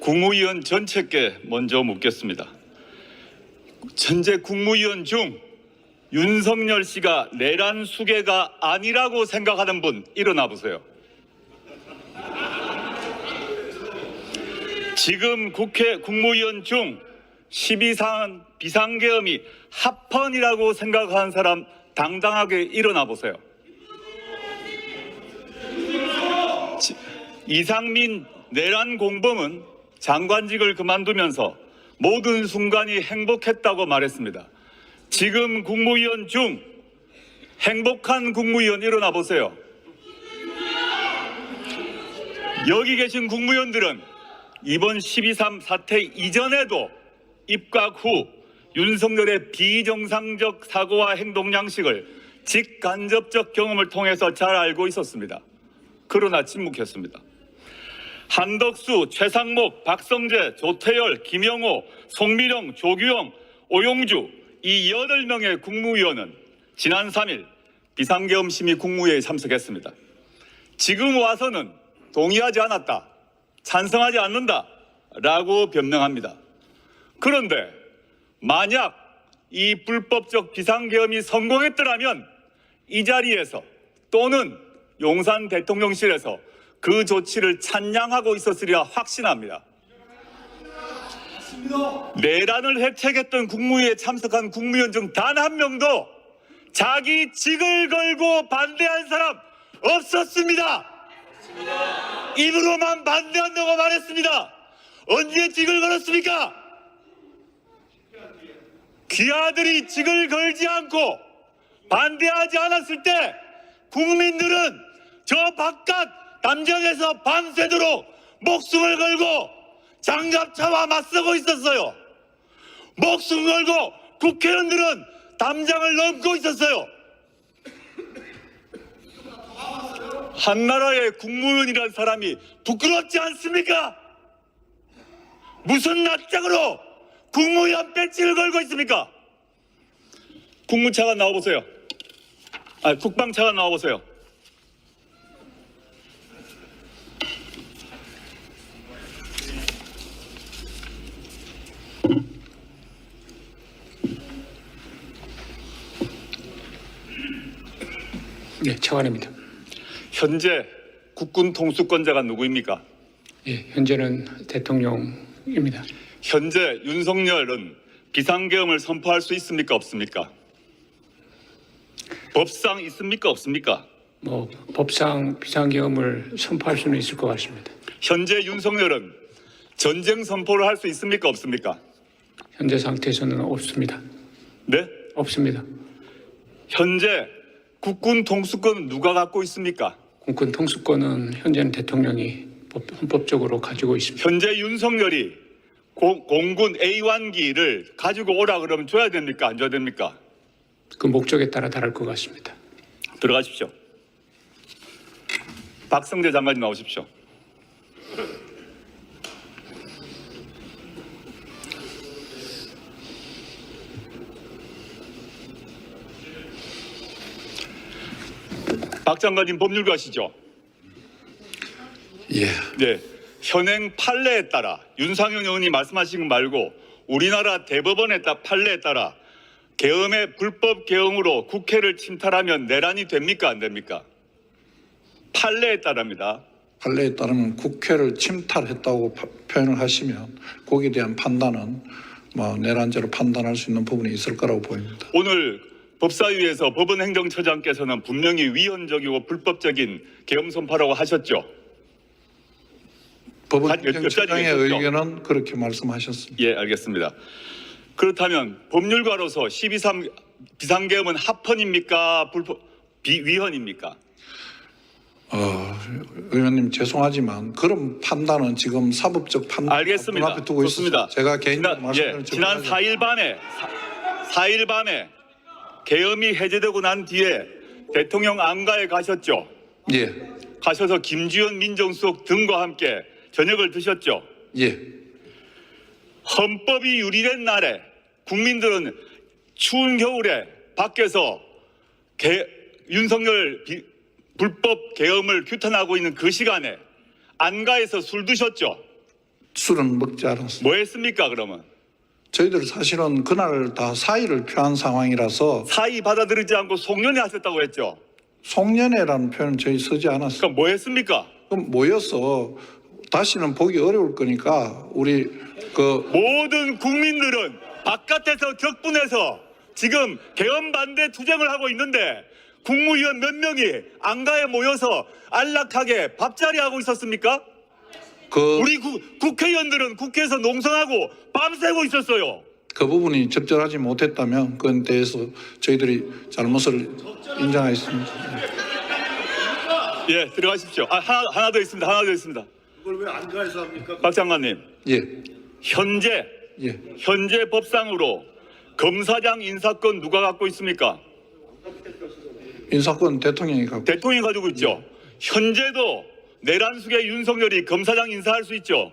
국무위원 전체께 먼저 묻겠습니다. 현재 국무위원 중 윤석열 씨가 내란 수괴가 아니라고 생각하는 분 일어나 보세요. 지금 국회 국무위원 중 12사안 비상계엄이 합헌이라고 생각하는 사람 당당하게 일어나 보세요. 이상민 내란 공범은 장관직을 그만두면서 모든 순간이 행복했다고 말했습니다. 지금 국무위원 중 행복한 국무위원 일어나 보세요. 여기 계신 국무위원들은 이번 12.3 사태 이전에도 입각 후 윤석열의 비정상적 사고와 행동 양식을 직간접적 경험을 통해서 잘 알고 있었습니다. 그러나 침묵했습니다. 한덕수, 최상목, 박성재, 조태열, 김영호, 송미령, 조규영, 오용주 이 8명의 국무위원은 지난 3일 비상계엄 심의 국무회의에 참석했습니다. 지금 와서는 동의하지 않았다, 찬성하지 않는다라고 변명합니다. 그런데 만약 이 불법적 비상계엄이 성공했더라면 이 자리에서 또는 용산 대통령실에서 그 조치를 찬양하고 있었으리라 확신합니다. 내란을 해책했던 국무회의에 참석한 국무위원 중 단 한 명도 자기 직을 걸고 반대한 사람 없었습니다. 입으로만 반대한다고 말했습니다. 언제 직을 걸었습니까? 귀하들이 직을 걸지 않고 반대하지 않았을 때 국민들은 저 바깥 담장에서 밤새도록 목숨을 걸고 장갑차와 맞서고 있었어요. 목숨 걸고 국회의원들은 담장을 넘고 있었어요. 한나라의 국무위원이라는 사람이 부끄럽지 않습니까? 무슨 낯짝으로 국무위원 배지를 걸고 있습니까? 국무차관 나와보세요. 국방차관 나와보세요. 네, 차관입니다. 현재 국군 통수권자가 누구입니까? 예, 현재는 대통령입니다. 현재 윤석열은 비상계엄을 선포할 수 있습니까? 없습니까? 법상 있습니까? 없습니까? 법상 비상계엄을 선포할 수는 있을 것 같습니다. 현재 윤석열은 전쟁 선포를 할 수 있습니까? 없습니까? 현재 상태에서는 없습니다. 네? 없습니다. 현재 국군 통수권은 누가 갖고 있습니까? 국군 통수권은 현재는 대통령이 헌법적으로 가지고 있습니다. 현재 윤석열이 공군 A1기를 가지고 오라 그러면 줘야 됩니까? 안 줘야 됩니까? 그 목적에 따라 다를 것 같습니다. 들어가십시오. 박성재 장관님 나오십시오. 박 장관님 법률가시죠? 예. 네. 현행 판례에 따라 윤상현 의원이 말씀하신 것 말고 우리나라 대법원에 따라 판례에 따라 계엄의 불법 계엄으로 국회를 침탈하면 내란이 됩니까? 안 됩니까? 판례에 따릅니다. 판례에 따르면 국회를 침탈했다고 표현을 하시면 거기에 대한 판단은 내란죄로 판단할 수 있는 부분이 있을 거라고 보입니다. 오늘 법사위에서 법원행정처장께서는 분명히 위헌적이고 불법적인 계엄 선포라고 하셨죠. 법원행정처장의 의견은 그렇게 말씀하셨습니다. 예, 알겠습니다. 그렇다면 법률가로서 12.3 비상계엄은 합헌입니까? 위헌입니까? 의원님 죄송하지만 그런 판단은 지금 사법적 판단 알겠습니다. 앞에 두고 있습니다. 제가 개인적으로 말씀드리는 지난 4일 밤에 계엄이 해제되고 난 뒤에 대통령 안가에 가셨죠? 예. 가셔서 김주현 민정수석 등과 함께 저녁을 드셨죠? 예. 헌법이 유리된 날에 국민들은 추운 겨울에 밖에서 윤석열 불법 계엄을 규탄하고 있는 그 시간에 안가에서 술 드셨죠? 술은 먹지 않았습니다. 뭐 했습니까 그러면? 저희들 사실은 그날 다 사의를 표한 상황이라서 사의 받아들이지 않고 송년회 하셨다고 했죠. 송년회라는 표현은 저희 쓰지 않았습니다. 그럼 뭐 했습니까? 그럼 모여서 다시는 보기 어려울 거니까 우리 그 모든 국민들은 바깥에서 격분해서 지금 개헌 반대 투쟁을 하고 있는데 국무위원 몇 명이 안가에 모여서 안락하게 밥자리 하고 있었습니까? 그 우리 국회의원들은 국회에서 농성하고 밤새고 있었어요. 그 부분이 적절하지 못했다면 그건 대해서 저희들이 잘못을 인정하겠습니다. 예, 들어가십시오. 하나 더 있습니다. 하나 더 있습니다. 그걸 왜 안가에서 합니까? 박 장관님, 예, 현재 법상으로 검사장 인사권 누가 갖고 있습니까? 인사권 대통령이 갖고 대통령이 가지고 있죠. 현재도 내란숙의 윤석열이 검사장 인사할 수 있죠.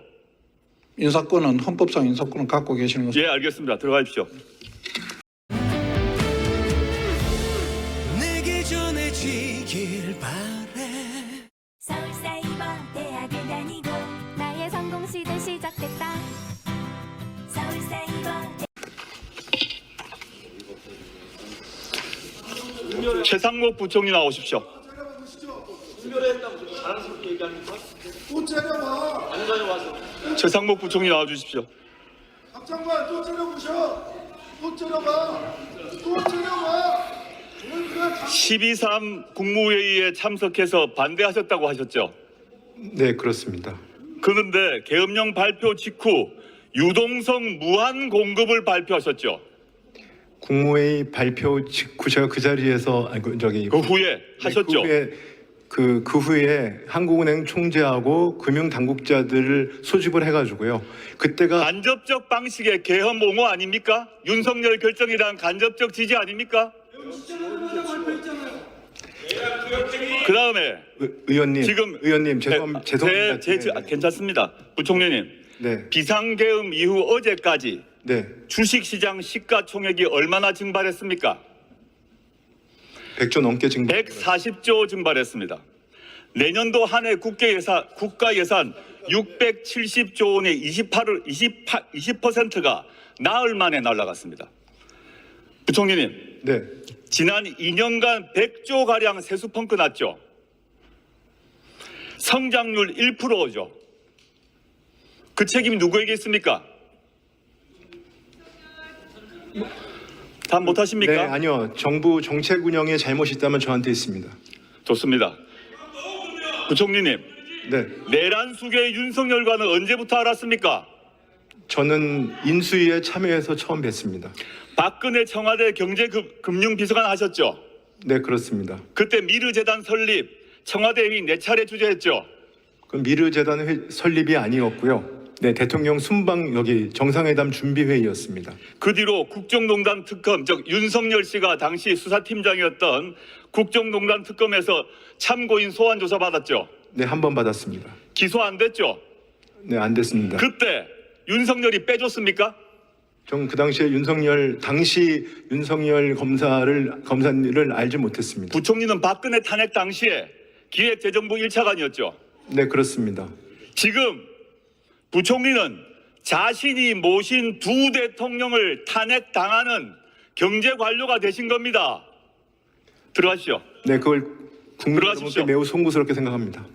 인사권은 헌법상 인사권을 갖고 계시는 것은 예, 알겠습니다. 들어가십시오. 내게 전해지길 바래. 서울사이버대학을 다니고 나의 성공 시대 시작됐다. 서울사이버 최상목 부총리 나오십시오. 또 째려봐. 최상목 부총리 나와주십시오. 박 장관 또 째려보셔. 또 째려봐. 또 째려봐. 12.3 국무회의에 참석해서 반대하셨다고 하셨죠. 네, 그렇습니다. 그런데 계엄령 발표 직후 유동성 무한 공급을 발표하셨죠. 국무회의 발표 직후 제가 그 자리에서 그 후에 하셨죠. 그 후에 한국은행 총재하고 금융 당국자들을 소집을 해가지고요. 그때가 간접적 방식의 계엄 옹호 아닙니까? 윤석열 결정이란 간접적 지지 아닙니까? 그 다음에 의원님, 지금 의원님 죄송합니다. 괜찮습니다. 부총리님, 네, 비상계엄 이후 어제까지 네, 주식시장 시가총액이 얼마나 증발했습니까? 100조 넘게 증발. 140조 증발했습니다. 내년도 한 해 국가 예산 670조 원의 20%가 나흘 만에 날아갔습니다. 부총리님, 네, 지난 2년간 100조 가량 세수 펑크 났죠. 성장률 1%죠. 그 책임이 누구에게 있습니까? 답 못하십니까? 네, 아니요. 정부 정책 운영에 잘못이 있다면 저한테 있습니다. 좋습니다. 부총리님, 네, 내란숙의 윤석열과는 언제부터 알았습니까? 저는 인수위에 참여해서 처음 뵀습니다. 박근혜 청와대 경제금융비서관 하셨죠? 네, 그렇습니다. 그때 미르재단 설립, 청와대 회의 4차례 주재했죠? 그 미르재단 설립이 아니었고요. 네, 대통령 순방 여기 정상회담 준비회의였습니다. 그 뒤로 국정농단 특검, 즉 윤석열 씨가 당시 수사팀장이었던 국정농단 특검에서 참고인 소환 조사 받았죠? 네, 한 번 받았습니다. 기소 안 됐죠? 네, 안 됐습니다. 그때 윤석열이 빼줬습니까? 전 그 당시에 윤석열 검사를 알지 못했습니다. 부총리는 박근혜 탄핵 당시에 기획재정부 1차관이었죠? 네, 그렇습니다. 지금 부총리는 자신이 모신 두 대통령을 탄핵당하는 경제관료가 되신 겁니다. 들어가시죠. 네, 그걸 국민 들어가십시오. 여러분께 매우 송구스럽게 생각합니다.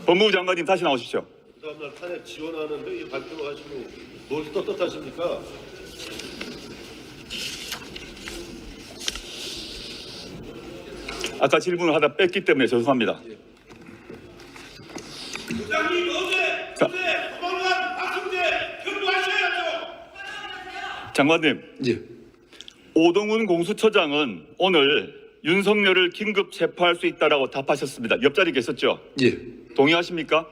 법무부 장관님 다시 나오십시오. 그 다음날 탄핵 지원하는 회의 발표를 하시고 뭘 떳떳하십니까? 아까 질문을 하다 뺐기 때문에 죄송합니다. 부장님 어제 도망간 박승재 경고하셔야죠. 장관님, 예, 오동훈 공수처장은 오늘 윤석열을 긴급 체포할 수 있다라고 답하셨습니다. 옆자리 계셨죠? 예. 동의하십니까?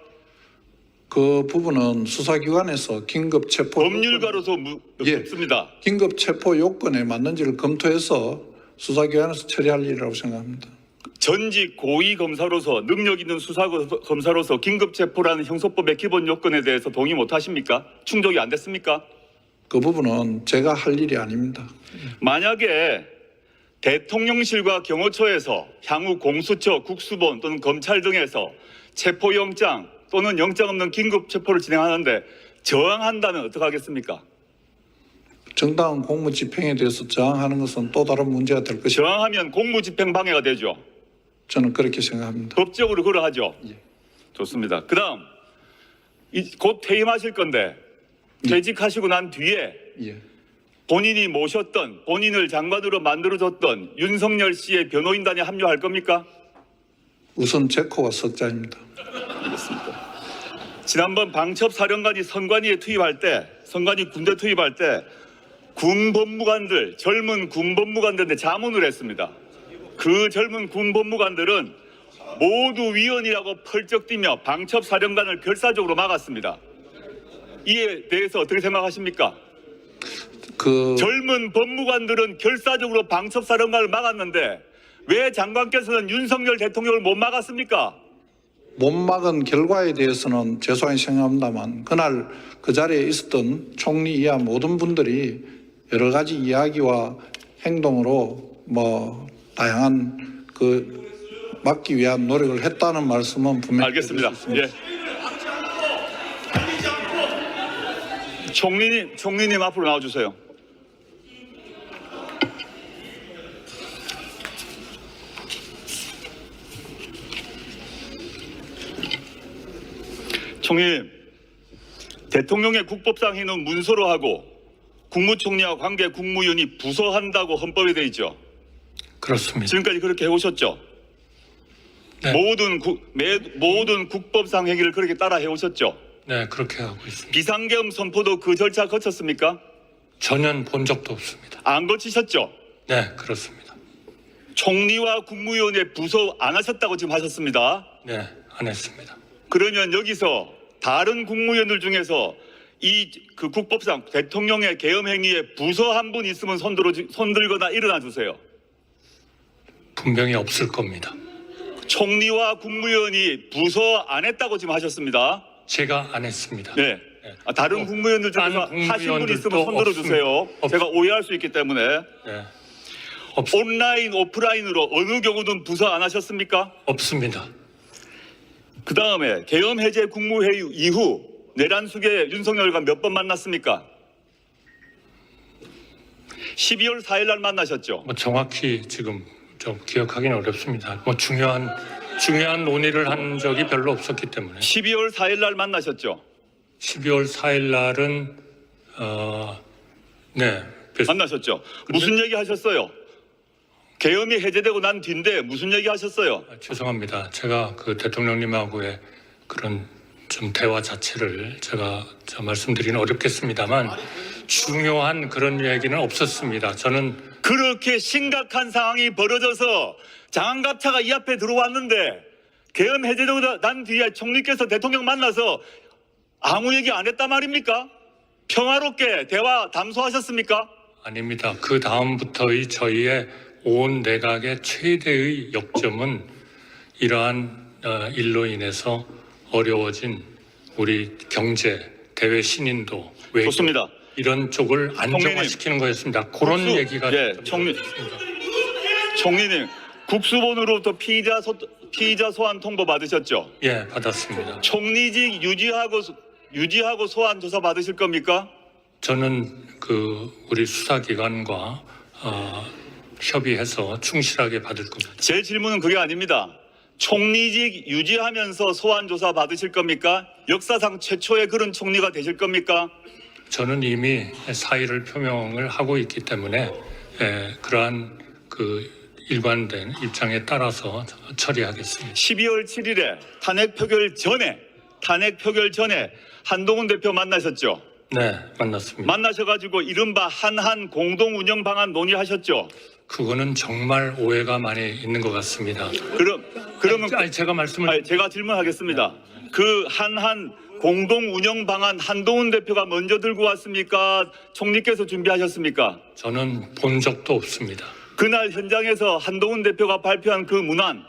그 부분은 수사기관에서 긴급 체포 법률가로서 예. 묻습니다. 긴급 체포 요건에 맞는지를 검토해서 수사기관에서 처리할 일이라고 생각합니다. 전직 고위 검사로서 능력 있는 수사 검사로서 긴급 체포라는 형소법의 기본 요건에 대해서 동의 못 하십니까? 충족이 안 됐습니까? 그 부분은 제가 할 일이 아닙니다. 만약에 대통령실과 경호처에서 향후 공수처, 국수본 또는 검찰 등에서 체포영장 또는 영장 없는 긴급 체포를 진행하는데 저항한다면 어떡하겠습니까? 정당한 공무집행에 대해서 저항하는 것은 또 다른 문제가 될 것이다. 저항하면 공무집행 방해가 되죠. 저는 그렇게 생각합니다. 법적으로 그러하죠. 예. 좋습니다. 그다음 곧 퇴임하실 건데 퇴직하시고 난 뒤에 예. 본인이 모셨던 본인을 장관으로 만들어줬던 윤석열 씨의 변호인단에 합류할 겁니까? 우선 제코가 석자입니다. 지난번 방첩사령관이 선관위에 투입할 때, 선관위 군대 투입할 때 군법무관들, 젊은 군법무관들한테 자문을 했습니다. 그 젊은 군법무관들은 모두 위헌이라고 펄쩍 뛰며 방첩사령관을 결사적으로 막았습니다. 이에 대해서 어떻게 생각하십니까? 젊은 법무관들은 결사적으로 방첩사령관을 막았는데 왜 장관께서는 윤석열 대통령을 못 막았습니까? 못 막은 결과에 대해서는 죄송하게 생각합니다만 그날 그 자리에 있었던 총리 이하 모든 분들이 여러 가지 이야기와 행동으로 다양한 막기 위한 노력을 했다는 말씀은 분명히 알겠습니다. 예. 총리님 앞으로 나와주세요. 총리님, 대통령의 국법상 행위는 문서로 하고 국무총리와 관계 국무위원이 부서한다고 헌법에 되어 있죠. 그렇습니다. 지금까지 그렇게 해오셨죠. 네. 모든 국법상 행위를 그렇게 따라 해오셨죠. 네, 그렇게 하고 있습니다. 비상계엄 선포도 그 절차 거쳤습니까? 전혀 본 적도 없습니다. 안 거치셨죠. 네, 그렇습니다. 총리와 국무위원회 부서 안 하셨다고 지금 하셨습니다. 네, 안 했습니다. 그러면 여기서 다른 국무위원들 중에서 그 국법상 대통령의 계엄 행위에 부서 한 분 있으면 손들거나 일어나 주세요. 분명히 없을 겁니다. 총리와 국무위원이 부서 안 했다고 지금 하셨습니다. 제가 안 했습니다. 네. 다른 국무위원들 중에서 다른 하신 분 있으면 국무위원들도 손들어 주세요. 제가 오해할 수 있기 때문에. 네. 온라인, 오프라인으로 어느 경우든 부서 안 하셨습니까? 없습니다. 그 다음에 계엄 해제 국무회의 이후 내란숙의 윤석열과 몇 번 만났습니까? 12월 4일 날 만나셨죠. 정확히 지금 좀 기억하기는 어렵습니다. 중요한 논의를 한 적이 별로 없었기 때문에. 12월 4일 날 만나셨죠. 12월 4일 날은 네. 만나셨죠. 무슨 얘기 하셨어요? 계엄이 해제되고 난 뒤인데 무슨 얘기 하셨어요? 죄송합니다. 제가 그 대통령님하고의 그런 좀 대화 자체를 제가 말씀드리기는 어렵겠습니다만 중요한 그런 얘기는 없었습니다. 저는 그렇게 심각한 상황이 벌어져서 장안갑차가 이 앞에 들어왔는데 계엄 해제되고 난 뒤에 총리께서 대통령 만나서 아무 얘기 안 했단 말입니까? 평화롭게 대화 담소하셨습니까? 아닙니다. 그 다음부터의 저희의 온 내각의 최대의 역점은 이러한 일로 인해서 어려워진 우리 경제, 대외 신인도, 외교 좋습니다. 이런 쪽을 안정화시키는 거였습니다. 그런 얘기가 총리님 국수본으로부터 피의자 소환 통보 받으셨죠? 예, 받았습니다. 총리직 유지하고 소환 조사 받으실 겁니까? 저는 우리 수사기관과 협의해서 충실하게 받을 겁니다. 제 질문은 그게 아닙니다. 총리직 유지하면서 소환 조사 받으실 겁니까? 역사상 최초의 그런 총리가 되실 겁니까? 저는 이미 사의를 표명을 하고 있기 때문에 그러한 일관된 입장에 따라서 처리하겠습니다. 12월 7일에 탄핵 표결 전에 한동훈 대표 만나셨죠? 네, 만났습니다. 만나셔가지고 이른바 한한 공동 운영 방안 논의하셨죠? 그거는 정말 오해가 많이 있는 것 같습니다. 그러면 제가 질문하겠습니다. 그 한한 공동 운영 방안 한동훈 대표가 먼저 들고 왔습니까? 총리께서 준비하셨습니까? 저는 본 적도 없습니다. 그날 현장에서 한동훈 대표가 발표한 그 문안,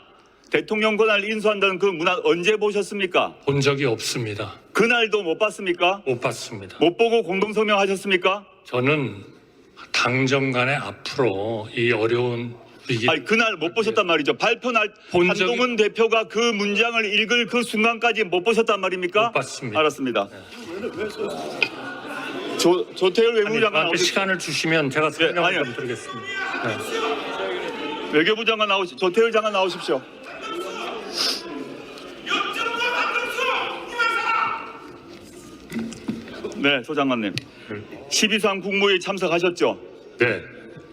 대통령 권한을 인수한다는 그 문안 언제 보셨습니까? 본 적이 없습니다. 그날도 못 봤습니까? 못 봤습니다. 못 보고 공동성명 하셨습니까? 저는 당정 간에 앞으로 이 어려운 이게 아니 그날 못 보셨단 말이죠. 발표 날 본 적이- 한동훈 대표가 그 문장을 읽을 그 순간까지 못 보셨단 말입니까? 못 봤습니다. 알았습니다. 조태열 외무부 아니, 장관 저한테 나오십시오. 시간을 주시면 제가 설명을 아니요. 좀 드리겠습니다. 외교부 장관 나오십시오. 조태열 장관 나오십시오. 네, 소 장관님. 12.3 국무회의 참석하셨죠? 네,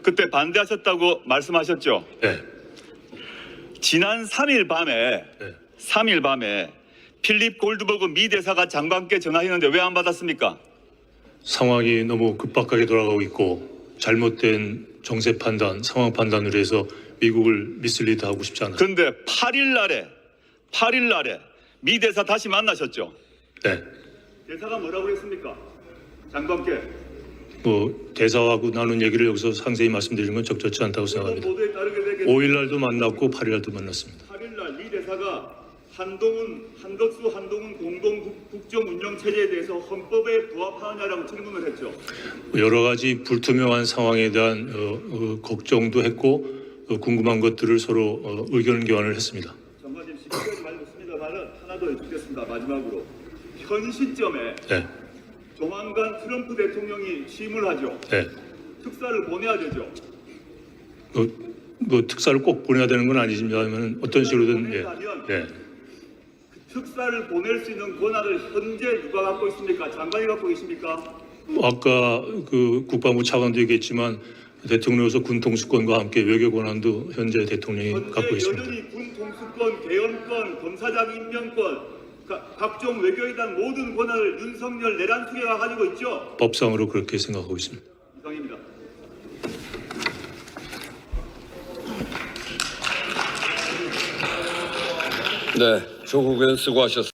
그때 반대하셨다고 말씀하셨죠? 네, 지난 3일 밤에 네. 3일 밤에 필립 골드버그 미 대사가 장관께 전화했는데 왜 안 받았습니까? 상황이 너무 급박하게 돌아가고 있고 잘못된 정세 판단, 상황 판단으로 해서 미국을 미슬리드하고 싶지 않아요. 근데 8일 날에 미 대사 다시 만나셨죠? 네, 대사가 뭐라고 했습니까? 장관께. 뭐 대사하고 나눈 얘기를 여기서 상세히 말씀드리는 건 적절치 않다고 생각합니다. 보도에 따르게 되게 5일 날도 만났고 8일 날도 만났습니다. 8일 날 미 대사가 한덕수 한동훈 공동 국정 운영 체제에 대해서 헌법에 부합하느냐라고 질문을 했죠. 여러 가지 불투명한 상황에 대한 걱정도 했고 궁금한 것들을 서로 의견 교환을 했습니다. 장관님 시간까지 많이 없습니다만은 하나 더 여쭙겠습니다. 마지막으로 현 시점에 네, 조만간 트럼프 대통령이 취임을 하죠. 네. 특사를 보내야 되죠. 뭐 특사를 꼭 보내야 되는 건 아니지만 어떤 식으로든 예. 특사를 보낼 수 있는 권한을 현재 누가 갖고 있습니까? 장관이 갖고 계십니까? 아까 그 국방부 차관도 얘기했지만 대통령으로서 군 통수권과 함께 외교 권한도 현재 대통령이 갖고 현재 있습니다. 여전히 군 통수권, 개헌권, 검사장 임명권, 각종 외교에 대한 모든 권한을 윤석열 내란 수계가 가지고 있죠. 법상으로 그렇게 생각하고 있습니다. 이상입니다. 네, 조국 의원 수고하셨습니다.